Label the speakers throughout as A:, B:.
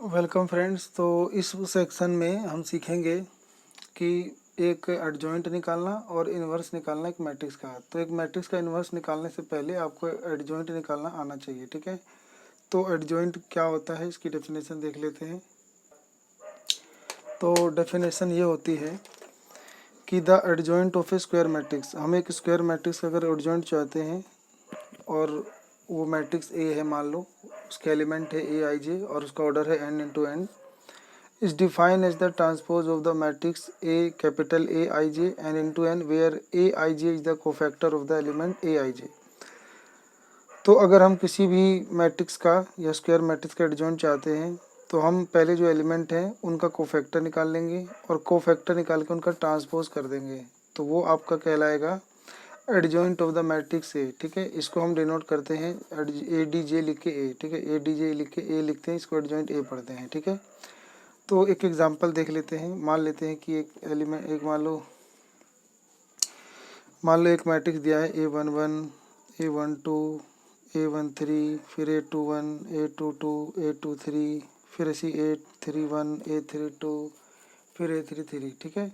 A: Welcome friends. तो इस section में हम सीखेंगे कि एक एडजॉइंट निकालना और इन्वर्स निकालना एक मैट्रिक्स का। तो एक मैट्रिक्स का इन्वर्स निकालने से पहले आपको एडजॉइंट निकालना आना चाहिए, ठीक है। तो एडजॉइंट क्या होता है, इसकी डेफिनेशन देख लेते हैं। तो डेफिनेशन ये होती है कि the adjoint of A square matrix. हम एक स्क्वायर मैट्रिक्स का अगर एडजॉइंट चाहते हैं और वो मैट्रिक्स ए है, मान लो उसके एलिमेंट है ए आई जे और उसका ऑर्डर है n into n, is defined as the transpose of the matrix A capital Aij and into n where Aij is the cofactor of the element Aij। तो अगर हम किसी भी मैट्रिक्स का या स्क्वायर मैट्रिक्स का एडजॉइंट चाहते हैं तो हम पहले जो एलिमेंट हैं उनका कोफैक्टर निकाल लेंगे और कोफैक्टर निकाल के उनका ट्रांसपोज कर देंगे, तो वो आपका कहलाएगा adjoint of the matrix A, ठीक है। इसको हम डिनोट करते हैं ए डी जे लिख के ए, ठीक है। ए डी जे लिख के ए लिखते हैं, इसको एडजॉइंट ए पढ़ते हैं, ठीक है। तो एक एग्जांपल देख लेते हैं। मान लेते हैं कि एक एलिमेंट मान लो एक मैट्रिक्स दिया है A11 A12 A13, फिर A21 A22 A23, फिर ऐसी A31 A32, फिर A33, ठीक है।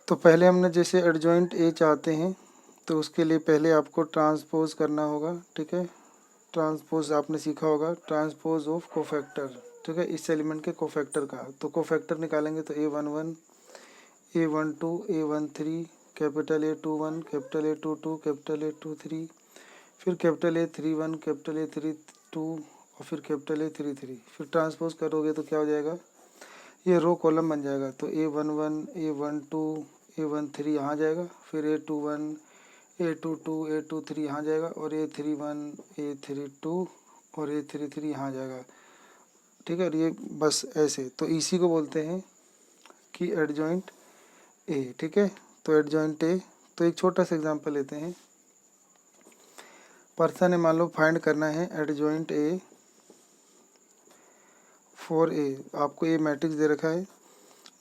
A: तो पहले हमने जैसे एडजॉइंट ए चाहते हैं तो उसके लिए पहले आपको ट्रांसपोज करना होगा, ठीक है। ट्रांसपोज आपने सीखा होगा, ट्रांसपोज ऑफ कोफैक्टर, ठीक है, इस एलिमेंट के कोफैक्टर का। तो कोफैक्टर निकालेंगे तो A11 A12 A13, capital A21 capital A22 capital A23, फिर कैपिटल A31 कैपिटल A32 और फिर कैपिटल A33। फिर ट्रांसपोज करोगे तो क्या हो जाएगा, ये रो कॉलम बन जाएगा। तो A11 A12 A13 यहाँ जाएगा, फिर A21 A22 A23 यहाँ जाएगा और A31 A32 और A33 यहाँ जाएगा, ठीक है। और ये बस ऐसे, तो इसी को बोलते हैं कि एडजॉइंट ए, ठीक है। तो एडजॉइंट ए, तो एक छोटा सा एग्जांपल लेते हैं। पर्सन है, मान लो फाइंड करना है एडजॉइंट ए फॉर ए। आपको ए मैट्रिक्स दे रखा है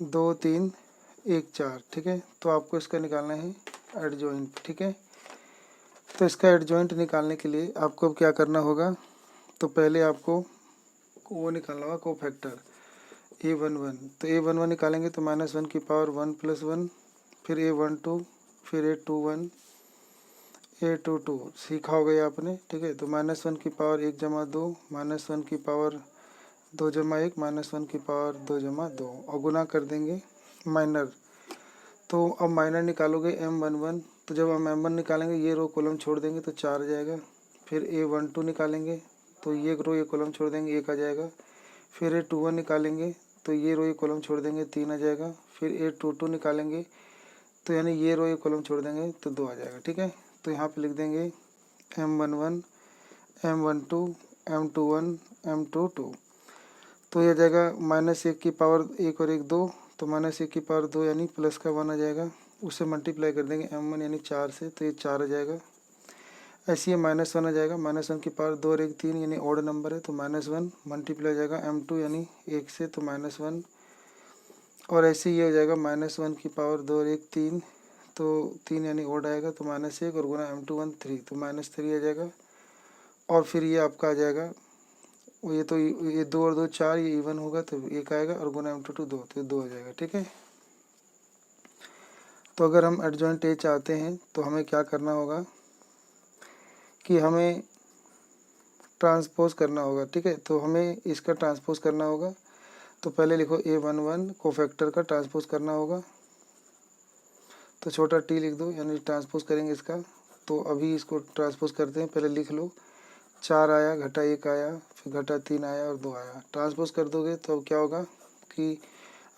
A: 2 3 1 4, ठीक है। तो आपको इसका निकालना है एडजॉइंट, ठीक है। तो इसका एडजॉइंट निकालने के लिए आपको अब क्या करना होगा, तो पहले आपको वो निकालना होगा कोफैक्टर A11। तो A11 निकालेंगे तो -1 की पावर 1 + 1, फिर A12, फिर A21 A22 सीखा हो गया आपने, ठीक है। तो -1 की पावर 1 + 2, -1 की पावर 2 + 1, -1 की पावर 2 + 2 और गुना कर देंगे माइनर। तो अब माइनर निकालोगे M11, तो जब हम M1 निकालेंगे ये रो कॉलम छोड़ देंगे तो 4 आ जाएगा। फिर A12 निकालेंगे तो ये रो ये कॉलम छोड़ देंगे 1 आ जाएगा। फिर A21 निकालेंगे तो ये रो ये कॉलम छोड़ देंगे 3 आ जाएगा। फिर A22 निकालेंगे तो यानी ये रो ये कॉलम छोड़ देंगे तो 2 आ जाएगा, ठीक है। तो यहाँ पे लिख देंगे M11 M12 M21 M22। तो ये आ जाएगा -1 की पावर 1 और 1 2, तो -1 की पावर 2 यानी प्लस का 1 आ जाएगा। उससे मल्टीप्लाई कर देंगे M1 यानी 4 से, तो ये 4 आ जाएगा। ऐसे ये -1 आ जाएगा, -1 की पावर 2 और 1 3 यानी ऑड नंबर है, तो -1 मल्टीप्लाई हो जाएगा M2 यानी 1 से, तो -1। और ऐसे ये हो जाएगा -1 की पावर 2 और 1 3, तो 3 यानी ऑड आएगा, तो -1 और गुना M21 3, तो -3 आ जाएगा। और फिर ये आपका आ जाएगा, ये तो ये 2 और 2 4, ये इवन होगा तो 1 आएगा और गुना M22 2, तो 2 आ जाएगा, ठीक है। तो अगर हम एडजॉइंट ए चाहते हैं तो हमें क्या करना होगा कि हमें ट्रांसपोज करना होगा, ठीक है। तो हमें इसका ट्रांसपोज करना होगा, तो पहले लिखो A11 कोफैक्टर का ट्रांसपोज करना होगा, तो छोटा टी लिख दो, यानी ट्रांसपोज करेंगे इसका। तो अभी इसको ट्रांसपोज करते हैं, पहले लिख लो 4 आया, घटा 1 आया, फिर घटा 3 आया और 2 आया। ट्रांसपोज कर दोगे तो अब क्या होगा कि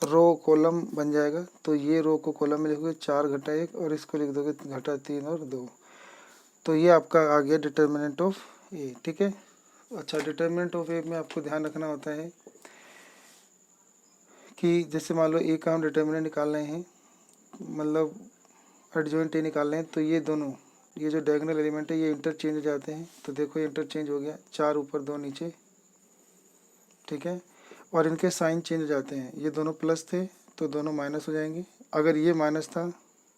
A: रो कॉलम बन जाएगा। तो ये रो को कॉलम में लिखोगे 4 घटा 1 और इसको लिख दोगे घटा 3 और 2। तो ये आपका आ गया डिटर्मिनेंट ऑफ ए, ठीक है। अच्छा, डिटर्मिनेंट ऑफ ए में आपको ध्यान रखना होता है कि जैसे मान लो ए का हम डिटर्मिनेंट निकाल रहे हैं, मतलब एडजॉइंट ए निकाल रहे हैं, तो ये दोनों, ये जो डायगोनल एलिमेंट है ये इंटरचेंज हो जाते हैं। तो देखो ये इंटरचेंज हो गया, 4 ऊपर 2 नीचे, ठीक है। और इनके साइन चेंज हो जाते हैं, ये दोनों प्लस थे तो दोनों माइनस हो जाएंगे। अगर ये माइनस था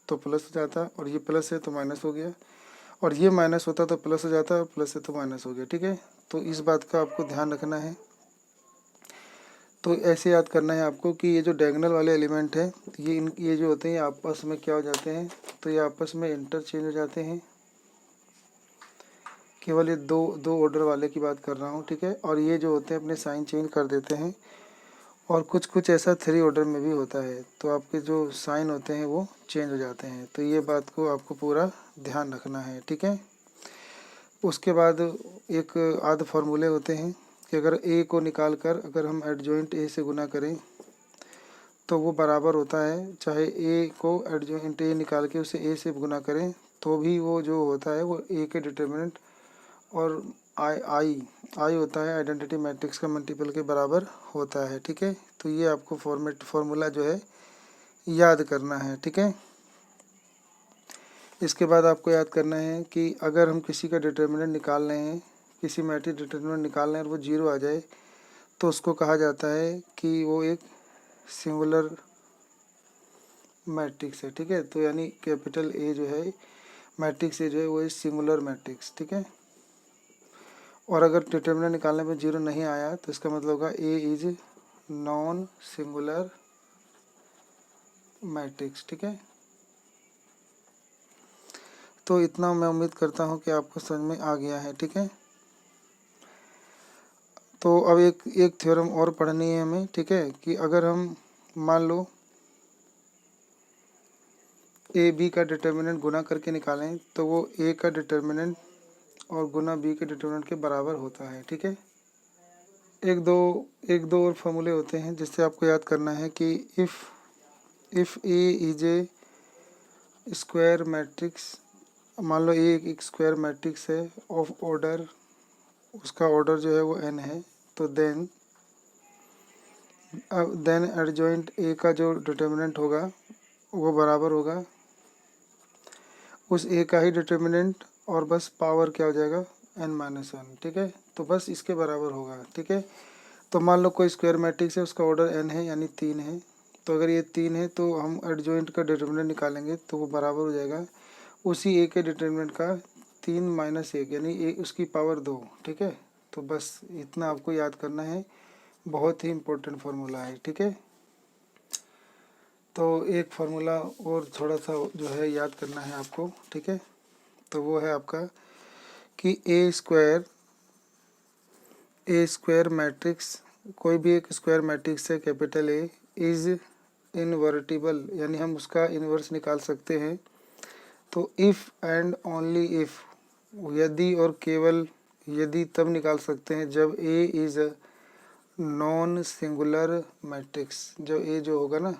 A: तो प्लस हो जाता, और ये प्लस है तो माइनस हो गया, और ये माइनस होता तो प्लस हो जाता, और प्लस है तो माइनस हो गया, ठीक है। तो इस बात का आपको ध्यान रखना है तो ऐसे याद करना है आपको कि ये जो डायगोनल वाले एलिमेंट है ये जो होते हैं आपस में क्या हो जाते हैं, तो ये आपस में इंटरचेंज हो जाते हैं। केवल ये दो ऑर्डर वाले की बात कर रहा हूँ, ठीक है। और ये जो होते हैं अपने साइन चेंज कर देते हैं, और कुछ कुछ ऐसा 3 ऑर्डर में भी होता है, तो आपके जो साइन होते हैं वो चेंज हो जाते हैं। तो ये बात को आपको पूरा ध्यान रखना है, ठीक है। उसके बाद एक आध फार्मूले होते हैं कि अगर ए को निकाल कर अगर हम एडजॉइंट ए से गुना करें तो वो बराबर होता है, चाहे ए को एडजॉइंट ए निकाल के उसे ए से गुना करें तो भी वो जो होता है वो ए के डिटर्मिनेंट और आई आई आई होता है आइडेंटिटी मैट्रिक्स का मल्टीपल के बराबर होता है, ठीक है। तो ये आपको फॉर्मूला जो है याद करना है, ठीक है। इसके बाद आपको याद करना है कि अगर हम किसी का डिटर्मिनेंट निकाल रहे हैं, किसी मैट्रिक्स डिटर्मिनेंट निकाल रहे हैं और वो 0 आ जाए तो उसको कहा जाता है कि वो एक सिंगुलर मैट्रिक्स है, ठीक है। तो यानी कैपिटल ए जो है मैट्रिक्स ए जो है वो एक सिंगुलर मैट्रिक्स, ठीक है। और अगर डिटर्मिनेंट निकालने में 0 नहीं आया तो इसका मतलब होगा ए इज नॉन सिंगुलर मैट्रिक्स, ठीक है। तो इतना मैं उम्मीद करता हूँ कि आपको समझ में आ गया है, ठीक है। तो अब एक थ्योरम और पढ़नी है हमें, ठीक है, कि अगर हम मान लो ए बी का डिटर्मिनेंट गुना करके निकालें तो वो ए का डिटर्मिनेंट और गुना बी के डिटर्मिनेंट के बराबर होता है, ठीक है। एक दो और फॉर्मूले होते हैं जिससे आपको याद करना है कि if A is a square matrix, मान लो ए एक स्क्वायर मैट्रिक्स है ऑफ ऑर्डर, उसका ऑर्डर जो है वो n है, तो देन एडजॉइंट ए का जो डिटर्मिनेंट होगा वो बराबर होगा उस ए का ही डिटर्मिनेंट और बस पावर क्या हो जाएगा n-1, ठीक है। तो बस इसके बराबर होगा, ठीक है। तो मान लो कोई स्क्वायर मैट्रिक्स है, उसका ऑर्डर n है यानी 3 है, तो अगर ये 3 है तो हम एडजॉइंट का डिटर्मिनेंट निकालेंगे तो वो बराबर हो जाएगा उसी ए के डिटर्मिनेंट का 3 - 1 यानी ए उसकी पावर 2, ठीक है। तो बस इतना आपको याद करना है, बहुत ही इम्पोर्टेंट फार्मूला है, ठीक है। तो एक फार्मूला और थोड़ा सा जो है याद करना है आपको, ठीक है। तो वो है आपका कि ए स्क्वायर मैट्रिक्स, कोई भी एक स्क्वायर मैट्रिक्स है कैपिटल ए इज इनवर्टिबल, यानी हम उसका इन्वर्स निकाल सकते हैं। तो इफ़ एंड ओनली इफ़, यदि और केवल यदि तब निकाल सकते हैं जब A is non singular matrix, जब ए जो होगा ना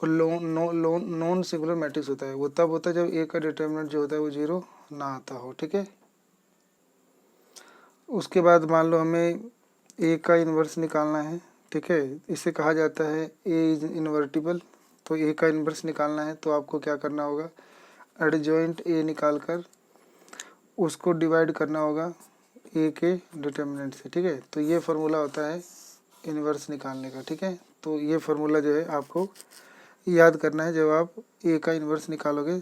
A: और नॉन सिंगुलर मैट्रिक्स होता है वो तब होता है जब ए का डिटर्मिनेंट जो होता है वो 0 ना आता हो, ठीक है। उसके बाद मान लो हमें ए का इन्वर्स निकालना है, ठीक है। इसे कहा जाता है ए इज इन्वर्टिबल। तो ए का इन्वर्स निकालना है तो आपको क्या करना होगा, एडजॉइंट ए निकाल कर उसको डिवाइड करना होगा ए के डिटर्मिनेंट से, ठीक है। तो ये फार्मूला होता है इन्वर्स निकालने का, ठीक है। तो ये फार्मूला जो है आपको याद करना है, जब आप ए का इन्वर्स निकालोगे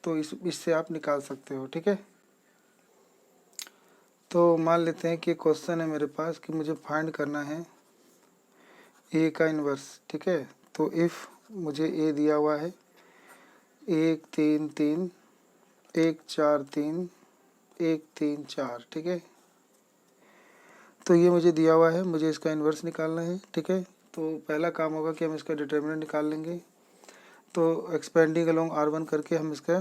A: तो इससे आप निकाल सकते हो, ठीक है। तो मान लेते हैं कि क्वेश्चन है मेरे पास कि मुझे फाइंड करना है ए का इन्वर्स, ठीक है। तो इफ़ मुझे ए दिया हुआ है 1 3 3 1 4 3 1 3 4, ठीक है। तो ये मुझे दिया हुआ है, मुझे इसका इन्वर्स निकालना है, ठीक है। तो पहला काम होगा कि हम इसका डिटर्मिनेंट निकाल लेंगे। तो एक्सपेंडिंग अलोंग R1 करके हम इसका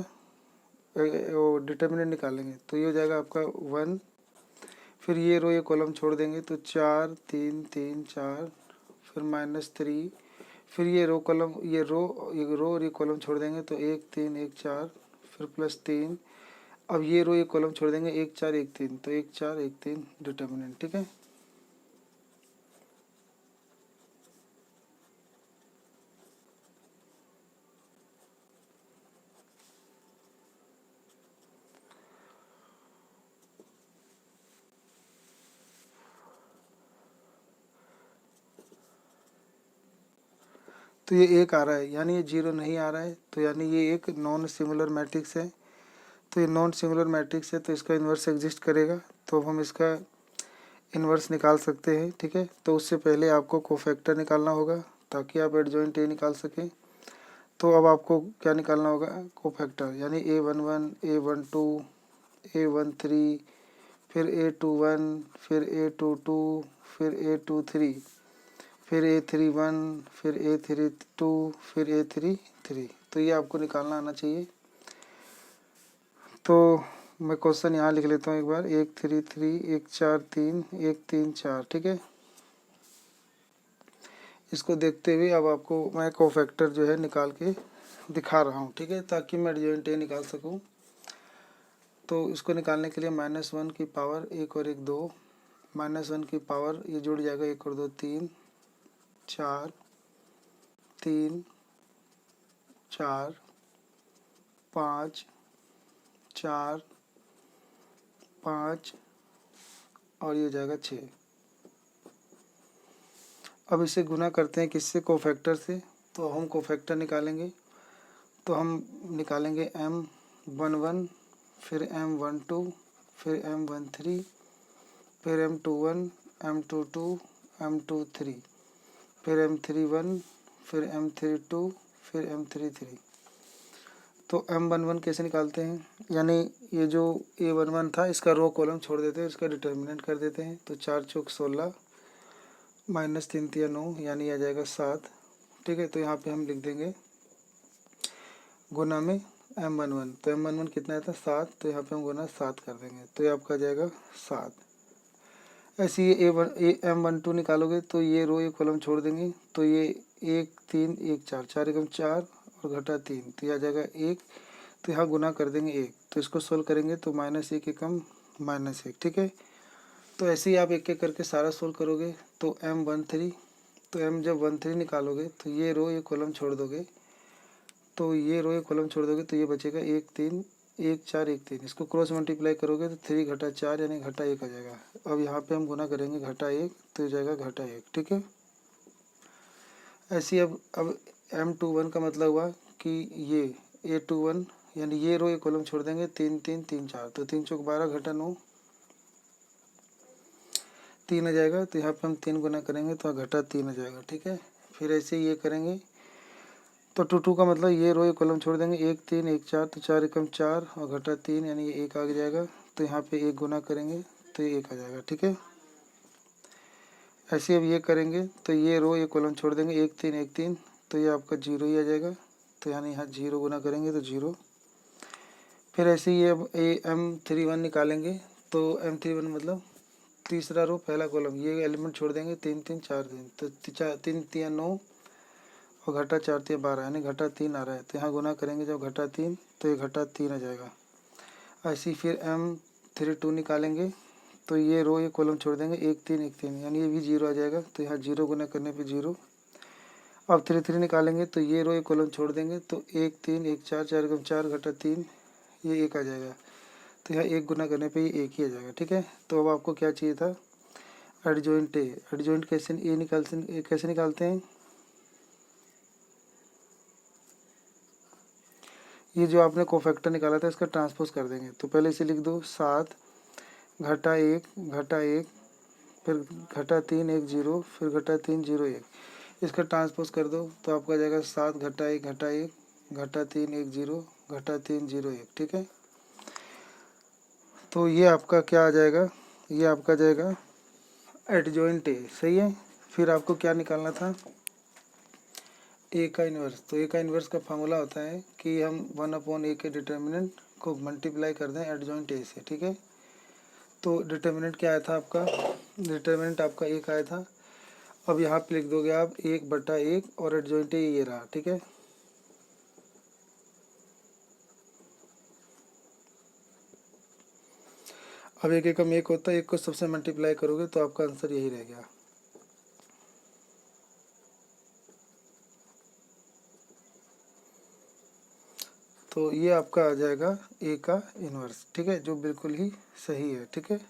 A: वो डिटर्मिनेंट निकालेंगे। तो ये हो जाएगा आपका 1, फिर ये रो ये कॉलम छोड़ देंगे तो 4 3 3 4, फिर -3, फिर ये रो और ये कॉलम छोड़ देंगे तो 1 3 1 4, फिर +3, अब ये रो ये कॉलम छोड़ देंगे 1 4 1 3, तो 1 4 1 3 डिटर्मिनेंट, ठीक है। तो ये 1 आ रहा है यानी ये 0 नहीं आ रहा है, तो यानी ये एक नॉन सिंगुलर मैट्रिक्स है। तो ये नॉन सिंगुलर मैट्रिक्स है तो इसका इन्वर्स एग्जिस्ट करेगा। तो अब हम इसका इन्वर्स निकाल सकते हैं, ठीक है। तो उससे पहले आपको कोफैक्टर निकालना होगा ताकि आप एडजॉइंट ए निकाल सकें। तो अब आपको क्या निकालना होगा, कोफैक्टर, यानी A11, A12, A13, फिर A21, फिर A22, फिर A23, फिर A31, फिर A32, फिर A33। तो ये आपको निकालना आना चाहिए। तो मैं क्वेश्चन यहाँ लिख लेता हूँ एक बार, 133, 143, 134, ठीक है। इसको देखते हुए अब आपको मैं कोफैक्टर जो है निकाल के दिखा रहा हूँ, ठीक है, ताकि मैं एडजॉइंट ए निकाल सकूँ। तो इसको निकालने के लिए -1 की पावर 1 और 1 2, -1 की पावर ये जुड़ जाएगा 1 और 2 3, 4, 3, 4, 5, 4, 5 और ये हो जाएगा 6। अब इसे गुना करते हैं किससे, कोफैक्टर से। तो हम कोफैक्टर निकालेंगे, तो हम निकालेंगे M11, फिर M12, फिर M13, फिर M21, M22, M23, फिर M31, फिर M32, फिर M33। तो M11 कैसे निकालते हैं, यानी ये जो A11 था इसका रो कॉलम छोड़ देते हैं, इसका डिटर्मिनेंट कर देते हैं। तो 4 चौक 16, -3 3 9, यानी आ जाएगा 7, ठीक है। तो यहाँ पे हम लिख देंगे गुना में M11, तो M11 कितना है था 7, तो यहाँ पे हम गुना 7 कर देंगे, तो ये आपका जाएगा 7। ऐसे ही M12 निकालोगे तो ये रो ये कॉलम छोड़ देंगे, तो ये 1 3 1 4, 4 एकम 4 और घटा 3, तो यह आ जाएगा 1। तो यहाँ गुना कर देंगे 1, तो इसको सोल्व करेंगे तो -1 एकम -1, ठीक है। तो ऐसे ही आप एक एक करके सारा सोल्व करोगे। तो M13, तो M जब 13 निकालोगे तो ये रो ये कॉलम छोड़ दोगे, तो ये रो ये कॉलम छोड़ दोगे तो ये बचेगा 1 3 1 4 1 3। इसको क्रॉस मल्टीप्लाई करोगे तो 3 घटा 4 यानी घटा 1 आ जाएगा। अब यहाँ पे हम गुना करेंगे घटा 1, तो हो जाएगा घटा 1, ठीक है। ऐसे अब M21 का मतलब हुआ कि ये A21, यानी ये रो ये कॉलम छोड़ देंगे, 3 3 3 4, तो 3 चौक 12 घटा 9, 3 आ जाएगा। तो यहाँ पे हम 3 गुना करेंगे तो घटा 3 आ जाएगा, ठीक है। फिर ऐसे ये करेंगे तो 2 का मतलब ये रो ये कॉलम छोड़ देंगे, 1 3 1 4, तो 4 एकम 4 और घटा 3 यानी ये 1 आ जाएगा। तो यहाँ पे 1 गुना करेंगे तो ये 1 आ जाएगा, ठीक है। ऐसे अब ये करेंगे तो ये रो ये कॉलम छोड़ देंगे, 1 3 1 3, तो ये आपका 0 ही आ जाएगा। तो यानी यहाँ 0 गुना करेंगे तो 0। फिर ऐसे ही अब M31 निकालेंगे, तो M31 मतलब तीसरा रो पहला कॉलम, ये एलिमेंट छोड़ देंगे, 3 3 4 3, तो 3 3 9 और घटा 4 3 12, यानी घटा 3 आ रहा है। तो यहाँ गुना करेंगे जब घटा 3, तो ये घटा 3 आ जाएगा। ऐसे ही फिर M32 निकालेंगे, तो ये रो ये कॉलम छोड़ देंगे, 1 3 1 3, यानी ये भी 0 आ जाएगा। तो यहाँ 0 गुना करने पे 0। अब 33 निकालेंगे तो ये रो ये कॉलम छोड़ देंगे, तो 1 3 1 4, 4 एकम 4 घटा 3, ये 1 आ जाएगा। तो यहाँ 1 गुना करने पे ये 1 ही आ जाएगा, ठीक है। तो अब आपको क्या चाहिए था, एडजॉइंट ए। एडजॉइंट कैसे निकालते हैं, ये जो आपने कोफैक्टर निकाला था इसका ट्रांसपोज कर देंगे। तो पहले इसे लिख दो 7 घटा 1 घटा 1, फिर घटा 3 1 0, फिर घटा 3 0 1, इसका ट्रांसपोज कर दो तो आपका जाएगा 7 घटा 1 घटा 1 घटा 3 1 0 घटा 3 0 1, ठीक है। तो ये आपका क्या आ जाएगा, ये आपका जाएगा एडजॉइंट ए, सही है। फिर आपको क्या निकालना था, ए का इन्वर्स। तो ए का इन्वर्स का फार्मूला होता है कि हम 1/a के डिटर्मिनेंट को मल्टीप्लाई कर दें एडजॉइंट ए से, ठीक है। तो डिटर्मिनेंट क्या आया था आपका, डिटर्मिनेंट आपका 1 आया था। अब यहाँ पे लिख दोगे आप 1/1 और एडजॉइंट ए ये रहा, ठीक है। अब 1 एकम 1 होता है, 1 को सबसे मल्टीप्लाई करोगे तो आपका आंसर यही रह गया। तो ये आपका आ जाएगा ए का इन्वर्स, ठीक है, जो बिल्कुल ही सही है, ठीक है।